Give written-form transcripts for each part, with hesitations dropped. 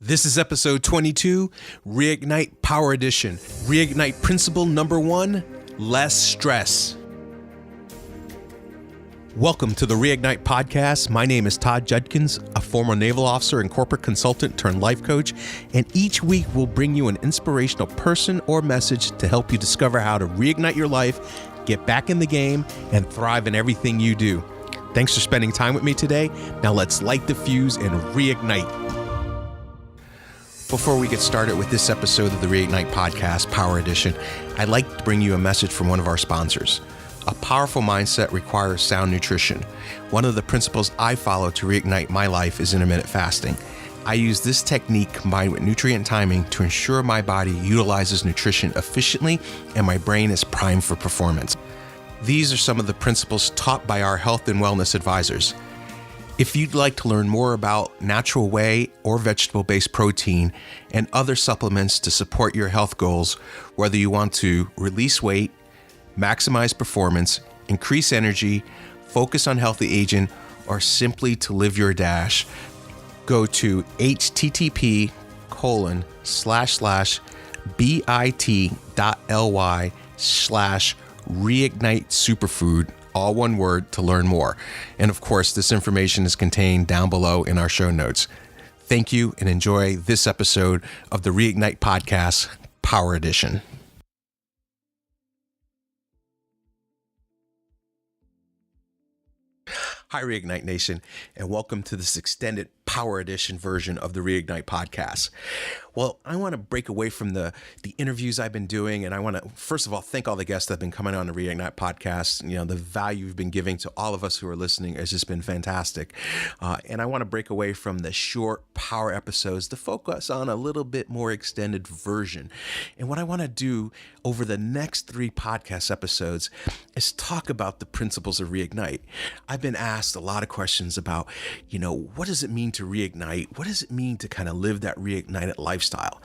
This is episode 22, Reignite Power Edition. Reignite principle number 1, less stress. Welcome to the Reignite podcast. My name is Todd Judkins, a former naval officer and corporate consultant turned life coach. And each week we'll bring you an inspirational person or message to help you discover how to reignite your life, get back in the game, and thrive in everything you do. Thanks for spending time with me today. Now let's light the fuse and reignite. Before we get started with this episode of the Reignite Podcast, Power Edition, I'd like to bring you a message from one of our sponsors. A powerful mindset requires sound nutrition. One of the principles I follow to reignite my life is intermittent fasting. I use this technique combined with nutrient timing to ensure my body utilizes nutrition efficiently and my brain is primed for performance. These are some of the principles taught by our health and wellness advisors. If you'd like to learn more about natural whey or vegetable-based protein and other supplements to support your health goals, whether you want to release weight, maximize performance, increase energy, focus on healthy aging, or simply to live your dash, go to http://bit.ly/reignite superfood, all one word, to learn more. And of course, this information is contained down below in our show notes. Thank you and enjoy this episode of the Reignite Podcast, Power Edition. Hi, Reignite Nation, and welcome to this extended Power Edition version of the Reignite Podcast. Well, I want to break away from the interviews I've been doing, and I want to, first of all, thank all the guests that have been coming on the Reignite Podcast. You know, the value you've been giving to all of us who are listening has just been fantastic. And I want to break away from the short power episodes to focus on a little bit more extended version. And what I want to do over the next 3 podcast episodes is talk about the principles of Reignite. I've been asked a lot of questions about, what does it mean to reignite? What does it mean to kind of live that reignited lifestyle?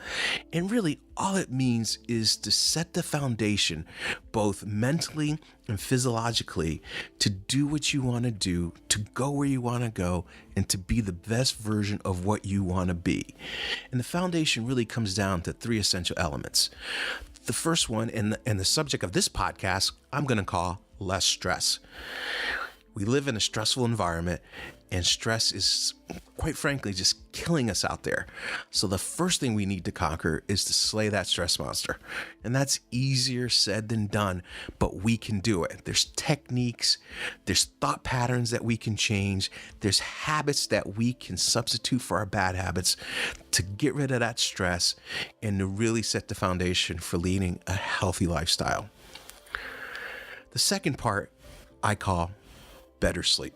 And really, all it means is to set the foundation, both mentally and physiologically, to do what you want to do, to go where you want to go, and to be the best version of what you want to be. And the foundation really comes down to 3 essential elements. The first one, and the subject of this podcast, I'm going to call less stress. We live in a stressful environment, and stress is, quite frankly, just killing us out there. So the first thing we need to conquer is to slay that stress monster. And that's easier said than done, but we can do it. There's techniques, there's thought patterns that we can change, there's habits that we can substitute for our bad habits to get rid of that stress and to really set the foundation for leading a healthy lifestyle. The second part I call better sleep.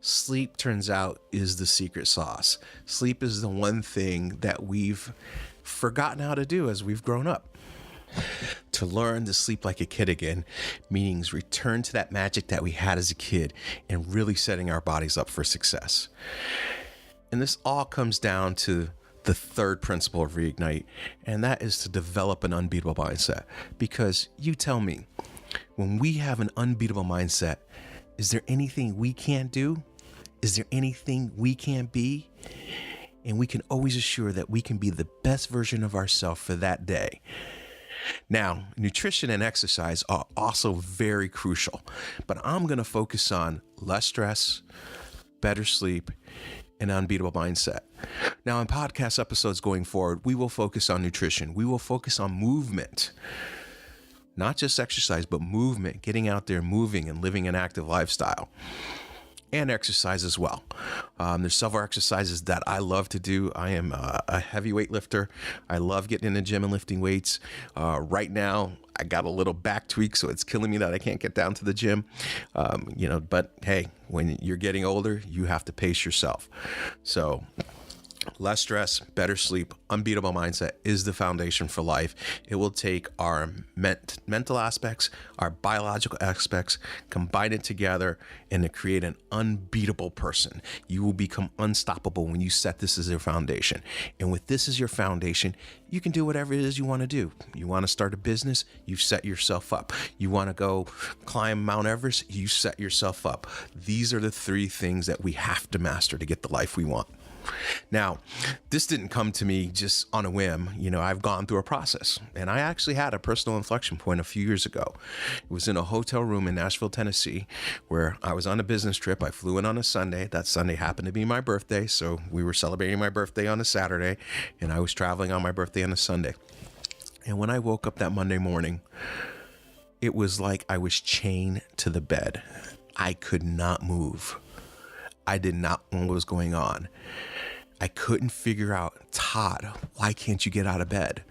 Sleep, turns out, is the secret sauce. Sleep is the one thing that we've forgotten how to do as we've grown up. To learn to sleep like a kid again means return to that magic that we had as a kid and really setting our bodies up for success. And this all comes down to the third principle of Reignite, and that is to develop an unbeatable mindset. Because you tell me, when we have an unbeatable mindset, is there anything we can't do? Is there anything we can't be? And we can always assure that we can be the best version of ourselves for that day. Now, nutrition and exercise are also very crucial, but I'm going to focus on less stress, better sleep, and unbeatable mindset. Now, in podcast episodes going forward, we will focus on nutrition. We will focus on movement. Not just exercise, but movement, getting out there, moving, and living an active lifestyle. And exercise as well. There's several exercises that I love to do. I am a heavyweight lifter. I love getting in the gym and lifting weights. Right now, I got a little back tweak, so it's killing me that I can't get down to the gym. But hey, when you're getting older, you have to pace yourself. So less stress, better sleep, unbeatable mindset is the foundation for life. It will take our mental aspects, our biological aspects, combine it together, and to create an unbeatable person. You will become unstoppable when you set this as your foundation. And with this as your foundation, you can do whatever it is you want to do. You want to start a business, you've set yourself up. You want to go climb Mount Everest, you set yourself up. These are the 3 things that we have to master to get the life we want. Now, this didn't come to me just on a whim. I've gone through a process, and I actually had a personal inflection point a few years ago. It was in a hotel room in Nashville, Tennessee, where I was on a business trip. I flew in on a Sunday. That Sunday happened to be my birthday, so we were celebrating my birthday on a Saturday, and I was traveling on my birthday on a Sunday. And when I woke up that Monday morning, it was like I was chained to the bed. I could not move. I did not know what was going on. I couldn't figure out, Todd, why can't you get out of bed?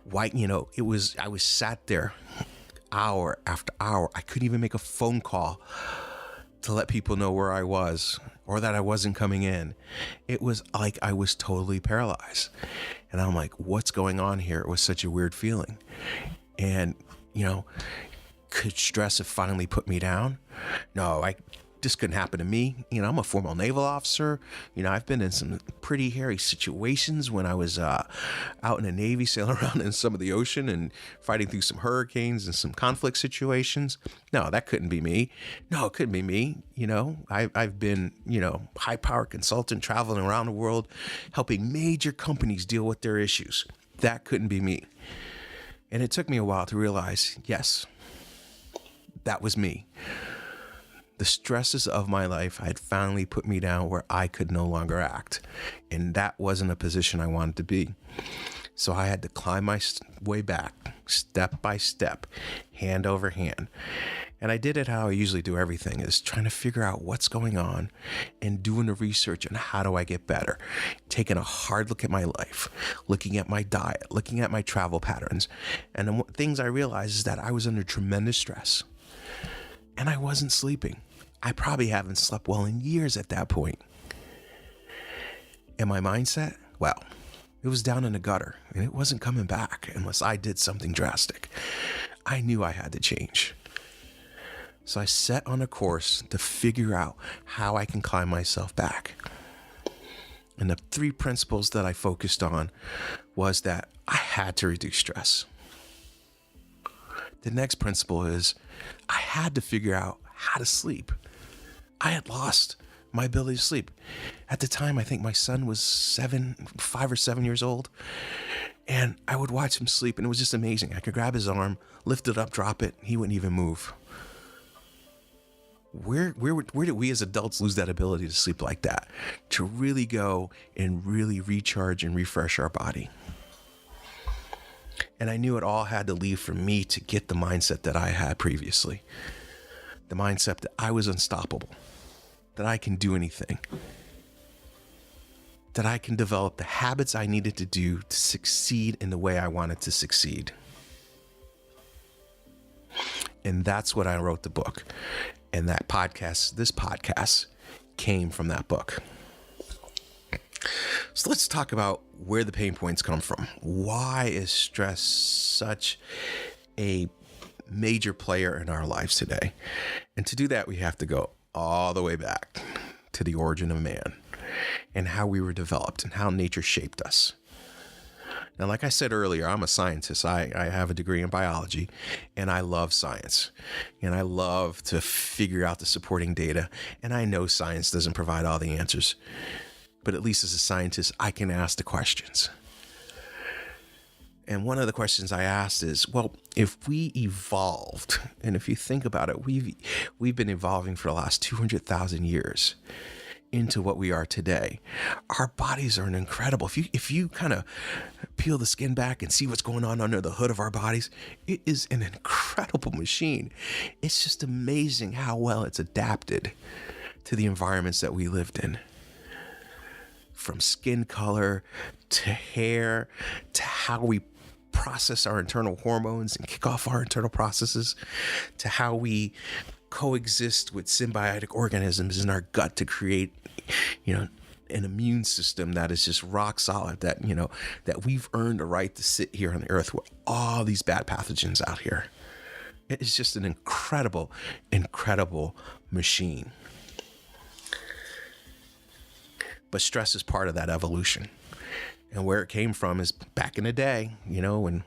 Why, I was sat there hour after hour. I couldn't even make a phone call to let people know where I was or that I wasn't coming in. It was like I was totally paralyzed. And I'm like, what's going on here? It was such a weird feeling. And, could stress have finally put me down? No, this couldn't happen to me. I'm a former naval officer. I've been in some pretty hairy situations when I was out in the Navy, sailing around in some of the ocean and fighting through some hurricanes and some conflict situations. No, that couldn't be me. No, it couldn't be me. I've been, high power consultant traveling around the world, helping major companies deal with their issues. That couldn't be me. And it took me a while to realize, yes, that was me. The stresses of my life had finally put me down where I could no longer act. And that wasn't a position I wanted to be. So I had to climb my way back, step by step, hand over hand. And I did it how I usually do everything, is trying to figure out what's going on and doing the research on how do I get better. Taking a hard look at my life, looking at my diet, looking at my travel patterns. And the things I realized is that I was under tremendous stress. And I wasn't sleeping. I probably haven't slept well in years at that point. And my mindset, well, it was down in the gutter and it wasn't coming back unless I did something drastic. I knew I had to change. So I set on a course to figure out how I can climb myself back. And the 3 principles that I focused on was that I had to reduce stress. The next principle is I had to figure out how to sleep. I had lost my ability to sleep. At the time, I think my son was 5 or 7 years old, and I would watch him sleep, and it was just amazing. I could grab his arm, lift it up, drop it, he wouldn't even move. Where did we as adults lose that ability to sleep like that? To really go and really recharge and refresh our body. And I knew it all had to leave from me to get the mindset that I had previously. The mindset that I was unstoppable, that I can do anything, that I can develop the habits I needed to do to succeed in the way I wanted to succeed. And that's what I wrote the book. And this podcast came from that book. So let's talk about where the pain points come from. Why is stress such a major player in our lives today? And to do that, we have to go all the way back to the origin of man and how we were developed and how nature shaped us. Now, like I said earlier, I'm a scientist. I have a degree in biology, and I love science. And I love to figure out the supporting data. And I know science doesn't provide all the answers. But at least as a scientist, I can ask the questions. And one of the questions I asked is, well, if we evolved, and if you think about it, we've been evolving for the last 200,000 years into what we are today. Our bodies are incredible. If you kind of peel the skin back and see what's going on under the hood of our bodies, it is an incredible machine. It's just amazing how well it's adapted to the environments that we lived in. From skin color to hair to how we process our internal hormones and kick off our internal processes to how we coexist with symbiotic organisms in our gut to create, an immune system that is just rock solid, that we've earned a right to sit here on the earth with all these bad pathogens out here. It is just an incredible, incredible machine. But stress is part of that evolution. And where it came from is back in the day, when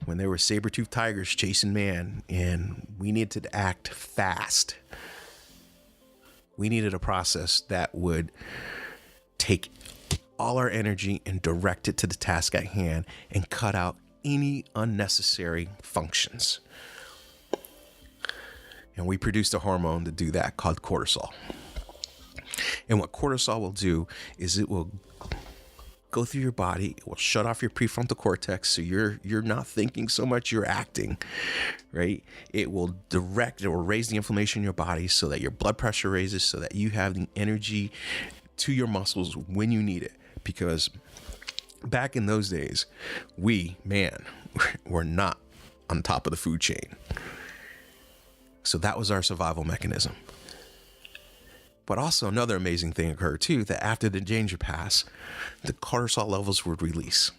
there were saber-toothed tigers chasing man and we needed to act fast. We needed a process that would take all our energy and direct it to the task at hand and cut out any unnecessary functions. And we produced a hormone to do that called cortisol. And what cortisol will do is it will go through your body. It will shut off your prefrontal cortex, so you're not thinking so much, you're acting, right? It will raise the inflammation in your body so that your blood pressure raises, so that you have the energy to your muscles when you need it. Because back in those days, were not on top of the food chain. So that was our survival mechanism. But also another amazing thing occurred too, that after the danger pass, the cortisol levels would release.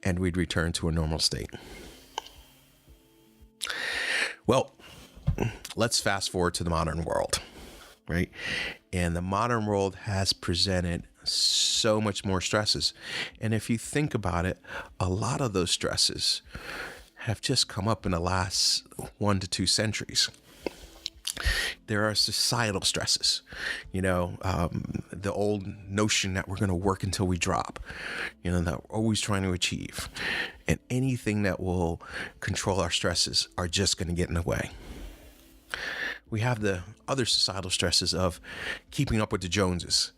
And we'd return to a normal state. Well, let's fast forward to the modern world, right? And the modern world has presented so much more stresses. And if you think about it, a lot of those stresses have just come up in the last 1 to 2 centuries. There are societal stresses, the old notion that we're going to work until we drop, that we're always trying to achieve. And anything that will control our stresses are just going to get in the way. We have the other societal stresses of keeping up with the Joneses,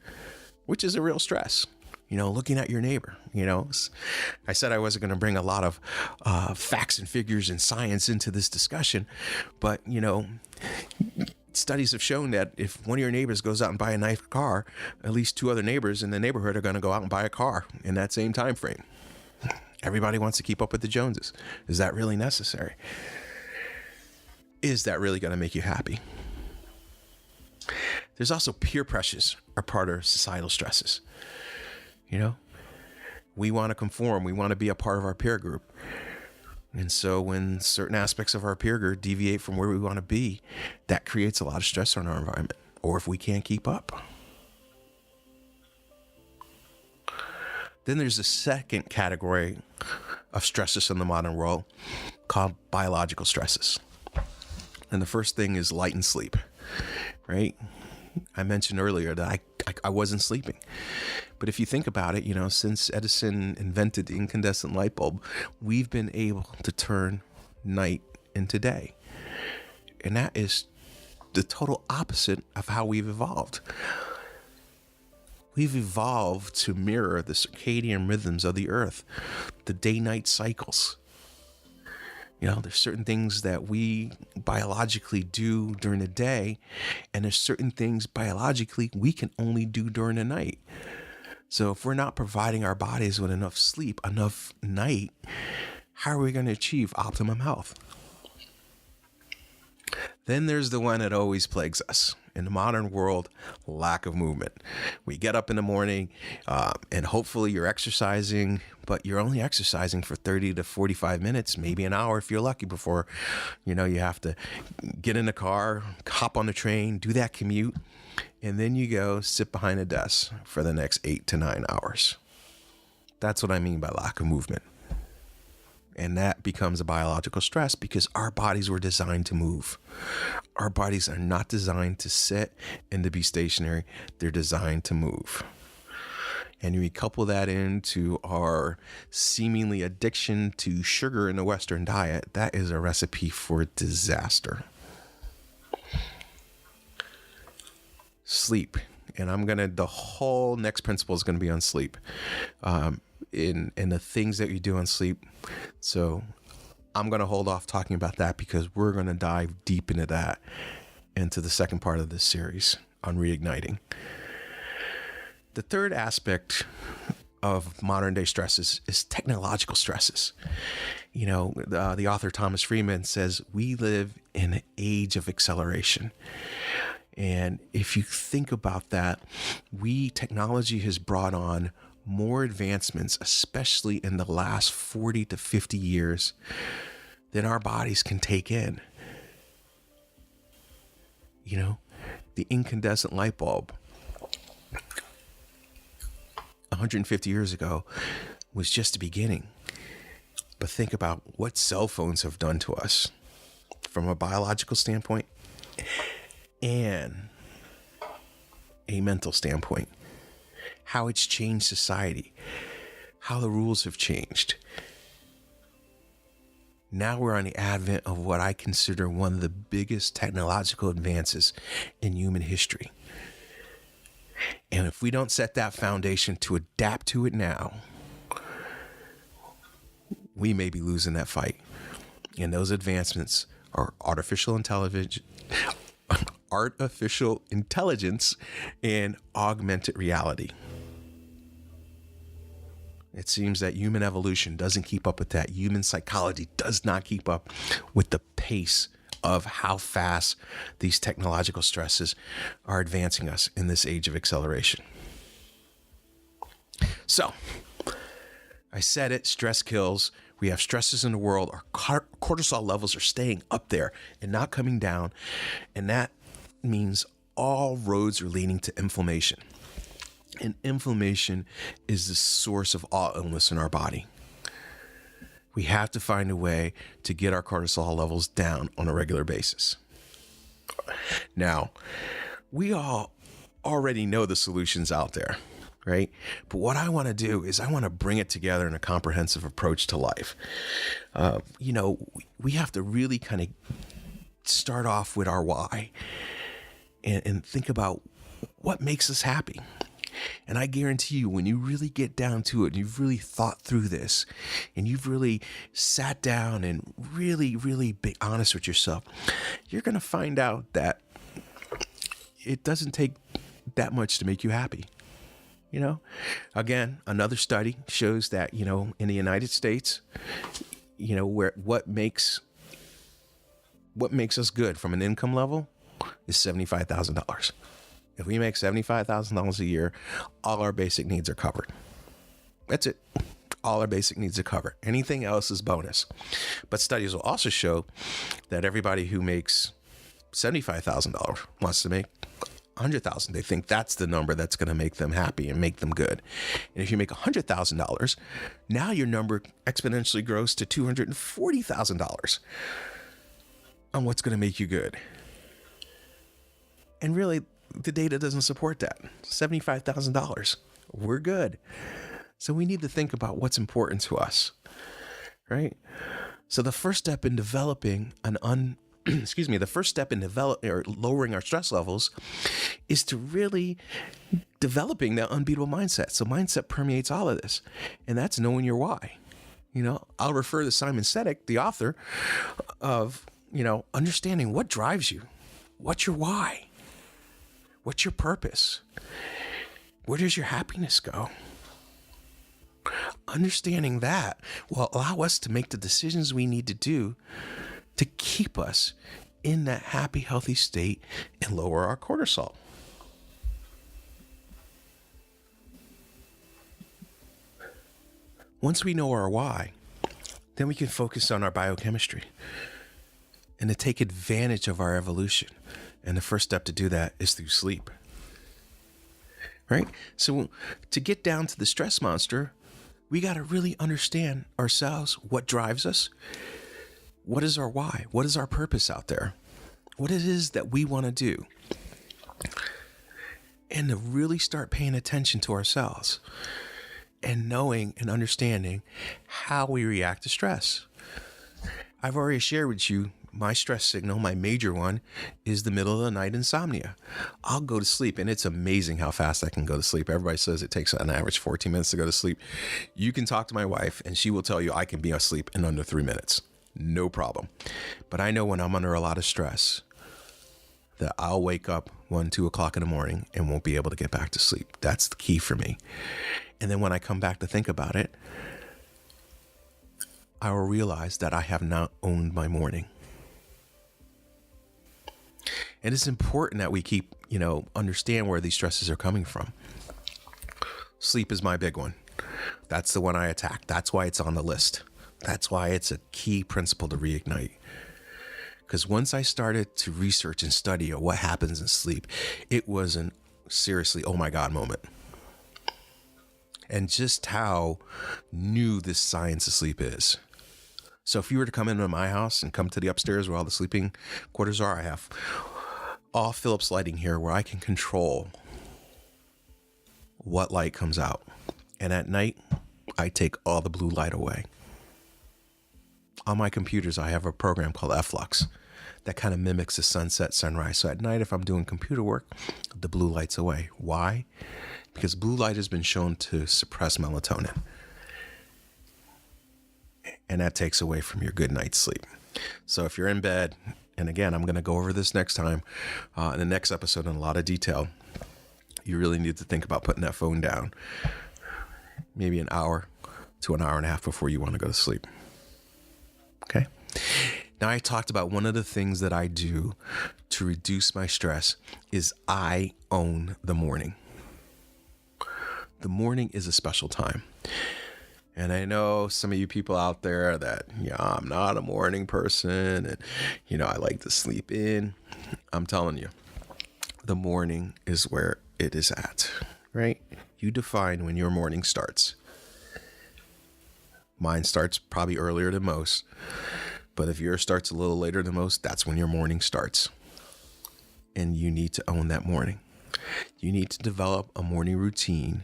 which is a real stress. Looking at your neighbor, I said I wasn't going to bring a lot of facts and figures and science into this discussion, but, studies have shown that if one of your neighbors goes out and buy a nice car, at least 2 other neighbors in the neighborhood are going to go out and buy a car in that same time frame. Everybody wants to keep up with the Joneses. Is that really necessary? Is that really going to make you happy? There's also peer pressures are part of societal stresses. We want to conform. We want to be a part of our peer group. And so when certain aspects of our peer group deviate from where we want to be, that creates a lot of stress on our environment, or if we can't keep up. Then there's a second category of stresses in the modern world called biological stresses. And the first thing is light and sleep, right? I mentioned earlier that I wasn't sleeping. But if you think about it, since Edison invented the incandescent light bulb, we've been able to turn night into day. And that is the total opposite of how we've evolved. We've evolved to mirror the circadian rhythms of the earth, the day-night cycles. There's certain things that we biologically do during the day, and there's certain things biologically we can only do during the night. So if we're not providing our bodies with enough sleep, enough night, how are we going to achieve optimum health? Then there's the one that always plagues us. In the modern world, lack of movement. We get up in the morning and hopefully you're exercising, but you're only exercising for 30 to 45 minutes, maybe an hour if you're lucky, before, you have to get in the car, hop on the train, do that commute, and then you go sit behind a desk for the next 8 to 9 hours. That's what I mean by lack of movement. And that becomes a biological stress because our bodies were designed to move. Our bodies are not designed to sit and to be stationary. They're designed to move. And we couple that into our seemingly addiction to sugar in the Western diet, that is a recipe for disaster. Sleep. And the whole next principle is going to be on sleep. In the things that you do on sleep. So I'm going to hold off talking about that because we're going to dive deep into that into the second part of this series on reigniting. The third aspect of modern day stresses is technological stresses. The author Thomas Friedman says we live in an age of acceleration. And if you think about that, technology has brought on more advancements, especially in the last 40 to 50 years, than our bodies can take in. The incandescent light bulb 150 years ago was just the beginning. But think about what cell phones have done to us from a biological standpoint and a mental standpoint, how it's changed society, how the rules have changed. Now we're on the advent of what I consider one of the biggest technological advances in human history. And if we don't set that foundation to adapt to it now, we may be losing that fight. And those advancements are artificial intelligence and augmented reality. It seems that human evolution doesn't keep up with that. Human psychology does not keep up with the pace of how fast these technological stresses are advancing us in this age of acceleration. So, I said it, stress kills. We have stresses in the world. Our cortisol levels are staying up there and not coming down. And that means all roads are leading to inflammation. And inflammation is the source of all illness in our body. We have to find a way to get our cortisol levels down on a regular basis. Now, we all already know the solutions out there, right? But what I want to do is I want to bring it together in a comprehensive approach to life. We have to really kind of start off with our why and think about what makes us happy. And I guarantee you, when you really get down to it, and you've really thought through this, and you've really sat down and really, really be honest with yourself, you're going to find out that it doesn't take that much to make you happy. Again, another study shows that, in the United States, where what makes us good from an income level is $75,000. If we make $75,000 a year, all our basic needs are covered. That's it. All our basic needs are covered. Anything else is bonus. But studies will also show that everybody who makes $75,000 wants to make $100,000. They think that's the number that's going to make them happy and make them good. And if you make $100,000, now your number exponentially grows to $240,000 on what's going to make you good. And really, the data doesn't support that. $75,000. We're good. So we need to think about what's important to us, right? So the first step in developing lowering our stress levels is to really developing that unbeatable mindset. So mindset permeates all of this, and that's knowing your why. I'll refer to Simon Sinek, the author of, understanding what drives you. What's your why? What's your purpose? Where does your happiness go? Understanding that will allow us to make the decisions we need to do to keep us in that happy, healthy state and lower our cortisol. Once we know our why, then we can focus on our biochemistry and to take advantage of our evolution. And the first step to do that is through sleep, right? So to get down to the stress monster, we got to really understand ourselves, what drives us, what is our why, what is our purpose out there, what it is that we want to do, and to really start paying attention to ourselves and knowing and understanding how we react to stress. I've already shared with you my stress signal, my major one, is the middle of the night insomnia. I'll go to sleep, and it's amazing how fast I can go to sleep. Everybody says it takes an average 14 minutes to go to sleep. You can talk to my wife, and she will tell you I can be asleep in under 3 minutes. No problem. But I know when I'm under a lot of stress that I'll wake up 1, 2 o'clock in the morning and won't be able to get back to sleep. That's the key for me. And then when I come back to think about it, I will realize that I have not owned my morning. And it's important that we keep, understand where these stresses are coming from. Sleep is my big one. That's the one I attack. That's why it's on the list. That's why it's a key principle to reignite. Because once I started to research and study what happens in sleep, it was an seriously, oh my God moment. And just how new this science of sleep is. So if you were to come into my house and come to the upstairs where all the sleeping quarters are, I have all Philips lighting here where I can control what light comes out. And at night, I take all the blue light away. On my computers, I have a program called Flux that kind of mimics the sunset, sunrise. So at night, if I'm doing computer work, the blue light's away. Why? Because blue light has been shown to suppress melatonin. And that takes away from your good night's sleep. So if you're in bed, and again, I'm going to go over this next time in the next episode in a lot of detail, you really need to think about putting that phone down maybe an hour to an hour and a half before you want to go to sleep. Okay? Now, I talked about one of the things that I do to reduce my stress is I own the morning. The morning is a special time. And I know some of you people out there that, I'm not a morning person and, I like to sleep in. I'm telling you, the morning is where it is at, right? You define when your morning starts. Mine starts probably earlier than most, but if yours starts a little later than most, that's when your morning starts. And you need to own that morning. You need to develop a morning routine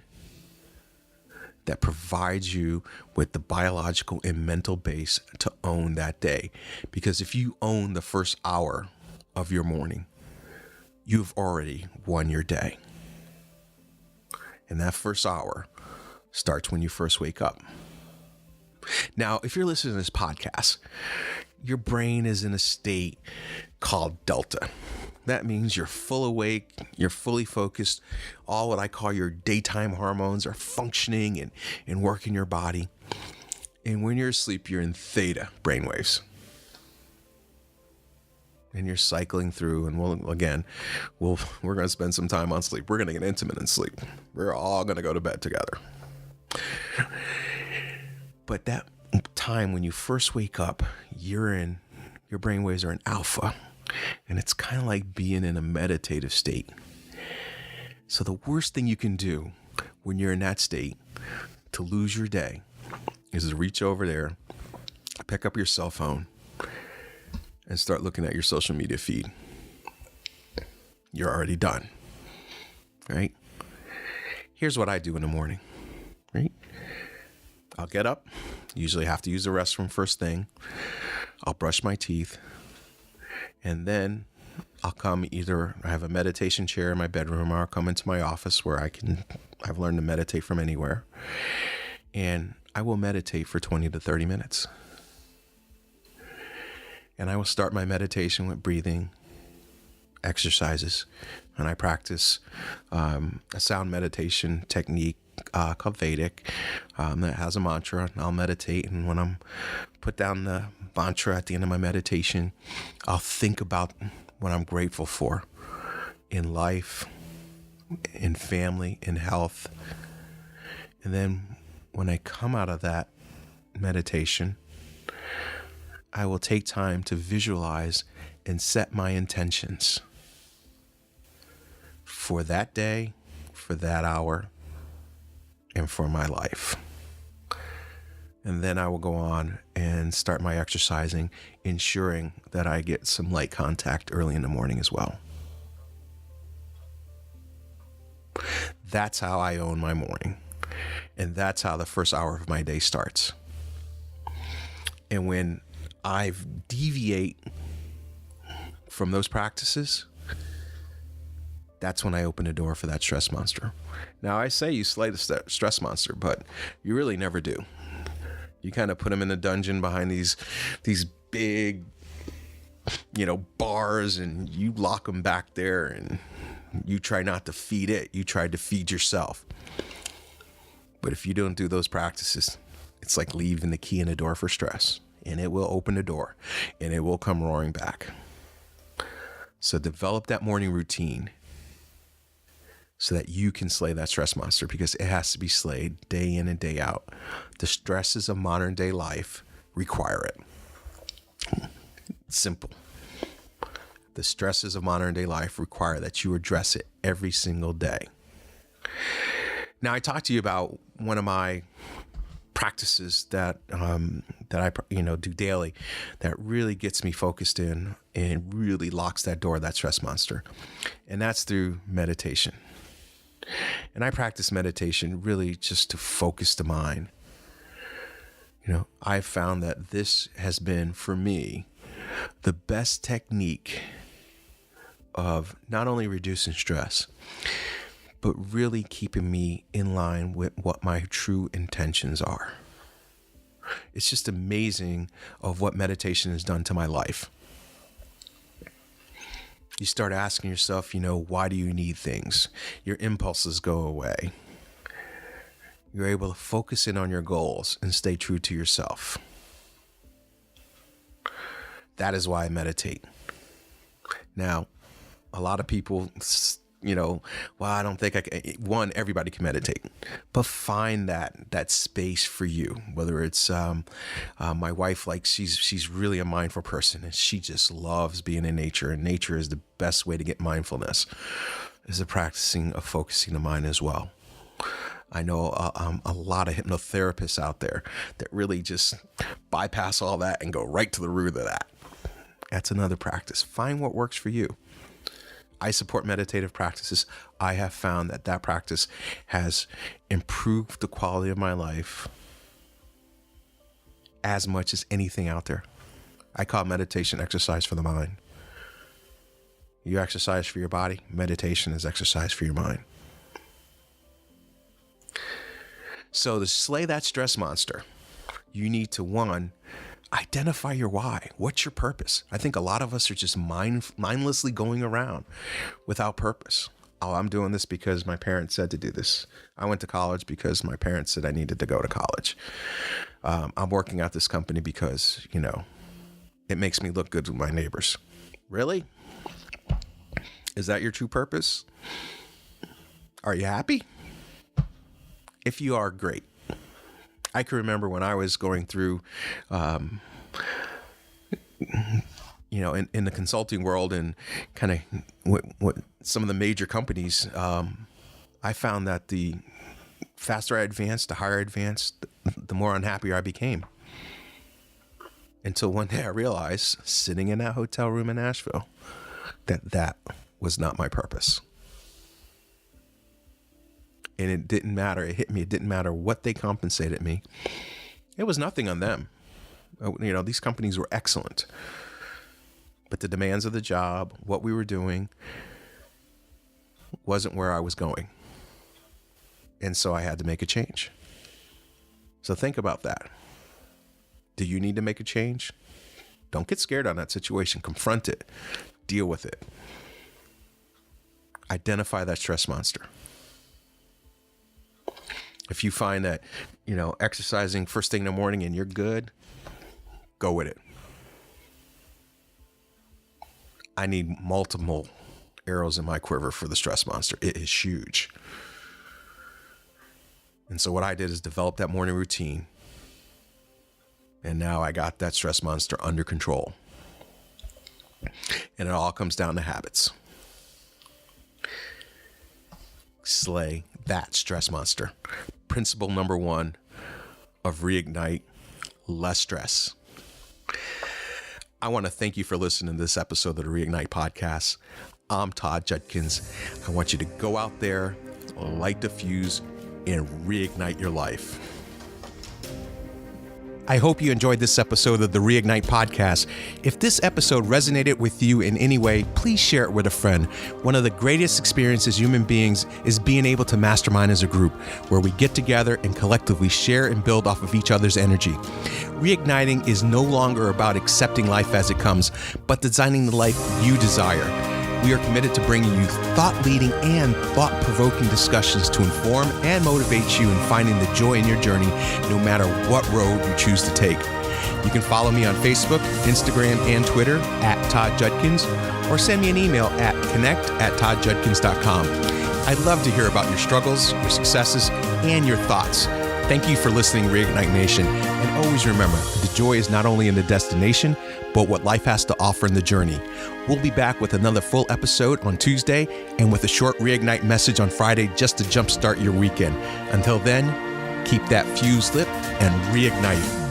that provides you with the biological and mental base to own that day. Because if you own the first hour of your morning, you've already won your day. And that first hour starts when you first wake up. Now, if you're listening to this podcast, your brain is in a state called delta. That means you're full awake, you're fully focused. All what I call your daytime hormones are functioning and working your body. And when you're asleep, you're in theta brainwaves. And you're cycling through, and we're going to spend some time on sleep. We're going to get intimate in sleep. We're all going to go to bed together. But that time when you first wake up, your brainwaves are in alpha. And it's kind of like being in a meditative state. So the worst thing you can do when you're in that state to lose your day is to reach over there, pick up your cell phone, and start looking at your social media feed. You're already done, right? Here's what I do in the morning, right? I'll get up, usually have to use the restroom first thing. I'll brush my teeth. And then I'll come I have a meditation chair in my bedroom, or I'll come into my office where I've learned to meditate from anywhere. And I will meditate for 20 to 30 minutes. And I will start my meditation with breathing exercises. And I practice a sound meditation technique called Vedic that has a mantra. I'll meditate, and when I'm put down the mantra at the end of my meditation, I'll think about what I'm grateful for in life, in family, in health. And then when I come out of that meditation, I will take time to visualize and set my intentions for that day, for that hour, and for my life. And then I will go on and start my exercising, ensuring that I get some light contact early in the morning as well. That's how I own my morning. And that's how the first hour of my day starts. And when I deviate from those practices, that's when I open the door for that stress monster. Now, I say you slay the stress monster, but you really never do. You kind of put him in a dungeon behind these big, bars, and you lock him back there, and you try not to feed it. You try to feed yourself. But if you don't do those practices, it's like leaving the key in the door for stress, and it will open the door, and it will come roaring back. So develop that morning routine so that you can slay that stress monster, because it has to be slayed day in and day out. The stresses of modern day life require it. Simple. The stresses of modern day life require that you address it every single day. Now, I talked to you about one of my practices that I do daily that really gets me focused in and really locks that door, that stress monster. And that's through meditation. And I practice meditation really just to focus the mind. I've found that this has been, for me, the best technique of not only reducing stress, but really keeping me in line with what my true intentions are. It's just amazing of what meditation has done to my life. You start asking yourself, why do you need things? Your impulses go away. You're able to focus in on your goals and stay true to yourself. That is why I meditate. Now, a lot of people, I don't think I can. One, everybody can meditate, but find that space for you. Whether it's my wife, she's really a mindful person, and she just loves being in nature. And nature is the best way to get mindfulness, is the practicing of focusing the mind as well. I know a lot of hypnotherapists out there that really just bypass all that and go right to the root of that. That's another practice. Find what works for you. I support meditative practices. I have found that practice has improved the quality of my life as much as anything out there. I call meditation exercise for the mind. You exercise for your body. Meditation is exercise for your mind. So to slay that stress monster, you need to, one, identify your why. What's your purpose? I think a lot of us are just mindlessly going around without purpose. Oh, I'm doing this because my parents said to do this. I went to college because my parents said I needed to go to college. I'm working at this company because, it makes me look good with my neighbors. Really? Is that your true purpose? Are you happy? If you are, great. I can remember when I was going through, in the consulting world and kind of what some of the major companies, I found that the faster I advanced, the higher I advanced, the more unhappier I became. Until one day I realized, sitting in that hotel room in Nashville, that was not my purpose. And it didn't matter. It hit me. It didn't matter what they compensated me. It was nothing on them. These companies were excellent. But the demands of the job, what we were doing, wasn't where I was going. And so I had to make a change. So think about that. Do you need to make a change? Don't get scared on that situation. Confront it. Deal with it. Identify that stress monster. If you find that, exercising first thing in the morning and you're good, go with it. I need multiple arrows in my quiver for the stress monster. It is huge. And so what I did is develop that morning routine. And now I got that stress monster under control. And it all comes down to habits. Slay that stress monster. Principle number 1 of Reignite: less stress. I want to thank you for listening to this episode of the Reignite podcast. I'm Todd Judkins. I want you to go out there, light the fuse, and reignite your life. I hope you enjoyed this episode of the Reignite podcast. If this episode resonated with you in any way, please share it with a friend. One of the greatest experiences human beings is being able to mastermind as a group, where we get together and collectively share and build off of each other's energy. Reigniting is no longer about accepting life as it comes, but designing the life you desire. We are committed to bringing you thought-leading and thought-provoking discussions to inform and motivate you in finding the joy in your journey, no matter what road you choose to take. You can follow me on Facebook, Instagram, and Twitter at Todd Judkins, or send me an email at connect@toddjudkins.com. I'd love to hear about your struggles, your successes, and your thoughts. Thank you for listening, Reignite Nation. And always remember, the joy is not only in the destination, but what life has to offer in the journey. We'll be back with another full episode on Tuesday and with a short Reignite message on Friday just to jumpstart your weekend. Until then, keep that fuse lit and reignite.